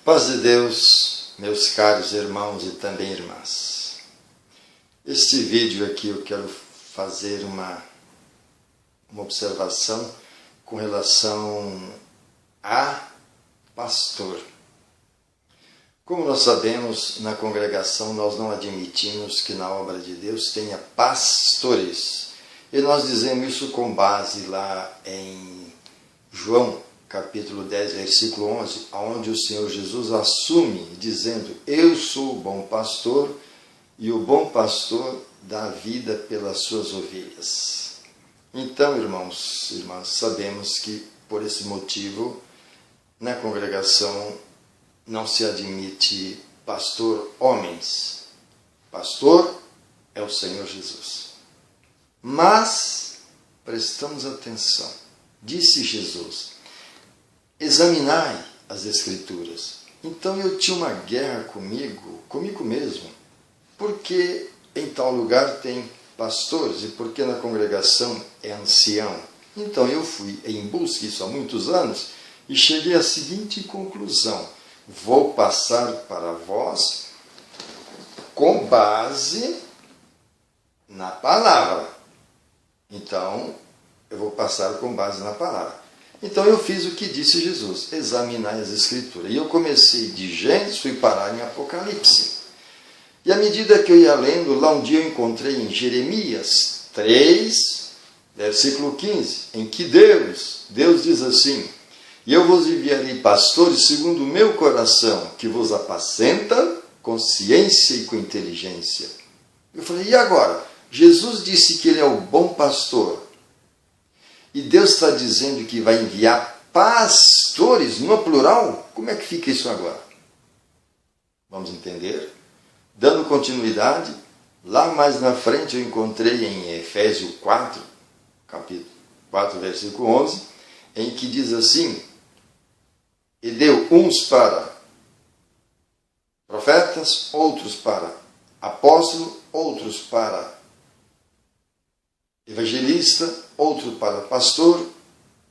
Paz de Deus, meus caros irmãos e também irmãs. Este vídeo aqui eu quero fazer uma observação com relação a pastor. Como nós sabemos, na congregação nós não admitimos que na obra de Deus tenha pastores. E nós dizemos isso com base lá em João, capítulo 10, versículo 11, onde o Senhor Jesus assume, dizendo: eu sou o bom pastor, e o bom pastor dá vida pelas suas ovelhas. Então, irmãos e irmãs, sabemos que, por esse motivo, na congregação não se admite pastor homens. Pastor é o Senhor Jesus. Mas, prestamos atenção, disse Jesus: examinai as Escrituras. Então eu tinha uma guerra comigo mesmo, porque em tal lugar tem pastores e porque na congregação é ancião. Então eu fui em busca disso há muitos anos e cheguei à seguinte conclusão: vou passar para vós com base na palavra. Então eu vou passar com base na palavra. Então eu fiz o que disse Jesus: examinai as Escrituras. E eu comecei de Gênesis, fui parar em Apocalipse. E à medida que eu ia lendo, lá um dia eu encontrei em Jeremias 3, versículo 15, em que Deus diz assim: e eu vos enviarei pastores segundo o meu coração, que vos apacenta com ciência e com inteligência. Eu falei: e agora? Jesus disse que ele é o bom pastor. E Deus está dizendo que vai enviar pastores no plural? Como é que fica isso agora? Vamos entender? Dando continuidade, lá mais na frente eu encontrei em Efésios 4, capítulo 4, versículo 11, em que diz assim: e deu uns para profetas, outros para apóstolos, outros para evangelista, outro para pastor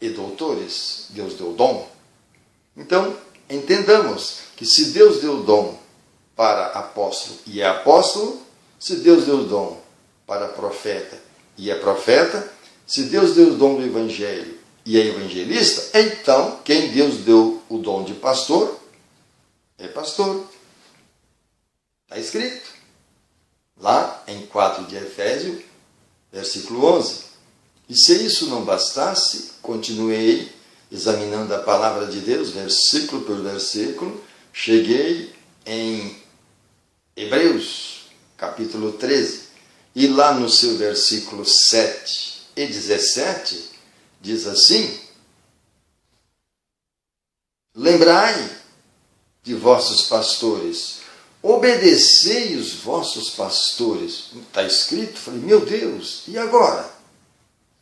e doutores. Deus deu dom. Então, entendamos que se Deus deu dom para apóstolo e é apóstolo, se Deus deu dom para profeta e é profeta, se Deus deu o dom do evangelho e é evangelista, então quem Deus deu o dom de pastor é pastor. Está escrito lá em 4 de Efésios, versículo 11. E se isso não bastasse, continuei examinando a palavra de Deus, versículo por versículo, cheguei em Hebreus, capítulo 13, e lá no seu versículo 7 e 17, diz assim: lembrai de vossos pastores, obedecei os vossos pastores. Está escrito? Falei: meu Deus, e agora?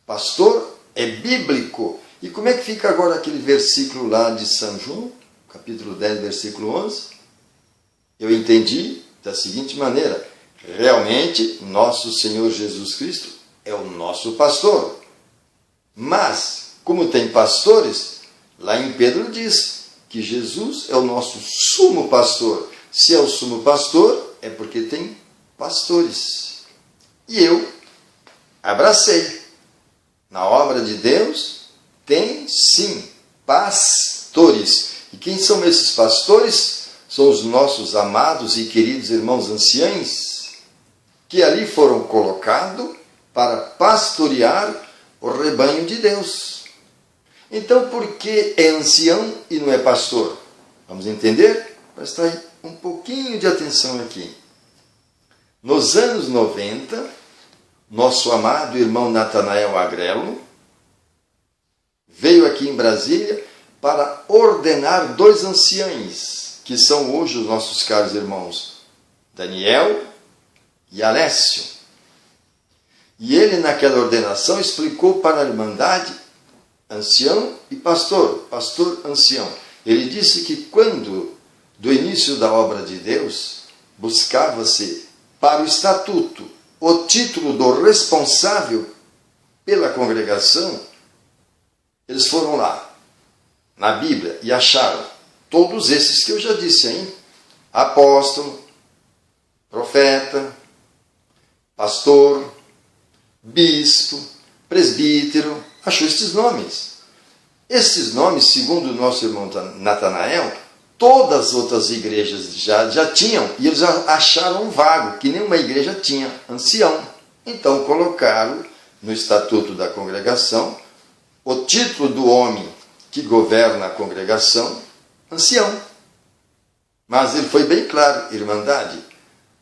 Pastor é bíblico. E como é que fica agora aquele versículo lá de São João, capítulo 10, versículo 11? Eu entendi da seguinte maneira: realmente, nosso Senhor Jesus Cristo é o nosso pastor. Mas, como tem pastores, lá em Pedro diz que Jesus é o nosso sumo pastor. Se é o sumo pastor, é porque tem pastores. E eu abracei. Na obra de Deus, tem sim pastores. E quem são esses pastores? São os nossos amados e queridos irmãos anciães, que ali foram colocados para pastorear o rebanho de Deus. Então, por que é ancião e não é pastor? Vamos entender? Presta aí um pouquinho de atenção aqui. Nos anos 90, nosso amado irmão Natanael Agrelo veio aqui em Brasília para ordenar 2 anciães, que são hoje os nossos caros irmãos Daniel e Alessio. E ele, naquela ordenação, explicou para a Irmandade ancião e pastor, pastor ancião. Ele disse que quando, do início da obra de Deus, buscava-se para o estatuto o título do responsável pela congregação, eles foram lá, na Bíblia, e acharam todos esses que eu já disse, hein? Apóstolo, profeta, pastor, bispo, presbítero. Achou estes nomes. Estes nomes, segundo o nosso irmão Natanael, todas as outras igrejas já tinham, e eles acharam vago, que nenhuma igreja tinha ancião. Então colocaram no estatuto da congregação o título do homem que governa a congregação, ancião. Mas ele foi bem claro, irmandade,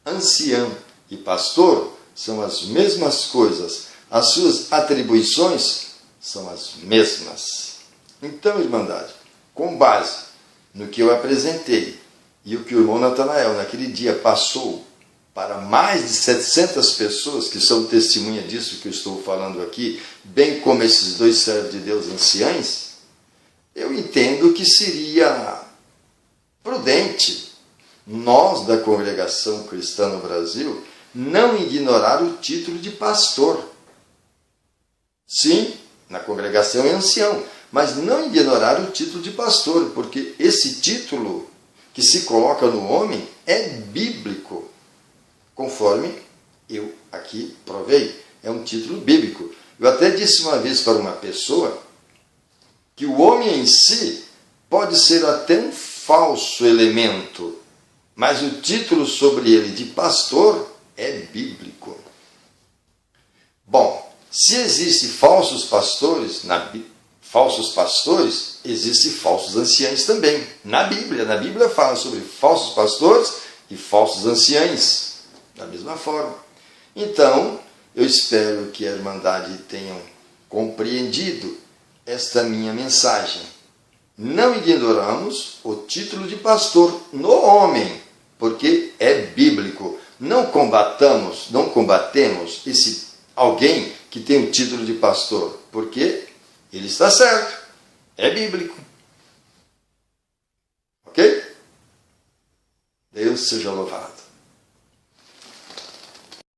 ancião e pastor são as mesmas coisas, as suas atribuições são as mesmas. Então, irmandade, com base no que eu apresentei e o que o irmão Natanael naquele dia passou para mais de 700 pessoas, que são testemunha disso que eu estou falando aqui, bem como esses dois servos de Deus anciães, eu entendo que seria prudente nós, da congregação cristã no Brasil, não ignorar o título de pastor. Sim, na congregação é ancião, mas não ignorar o título de pastor, porque esse título que se coloca no homem é bíblico, conforme eu aqui provei. É um título bíblico. Eu até disse uma vez para uma pessoa que o homem em si pode ser até um falso elemento, mas o título sobre ele de pastor é bíblico. Bom, se existem falsos pastores, existem falsos anciães também. Na Bíblia fala sobre falsos pastores e falsos anciães, da mesma forma. Então, eu espero que a Irmandade tenham compreendido esta minha mensagem. Não ignoramos o título de pastor no homem, porque é bíblico. Não combatemos esse alguém que tem o título de pastor, porque ele está certo, é bíblico. Ok? Deus seja louvado.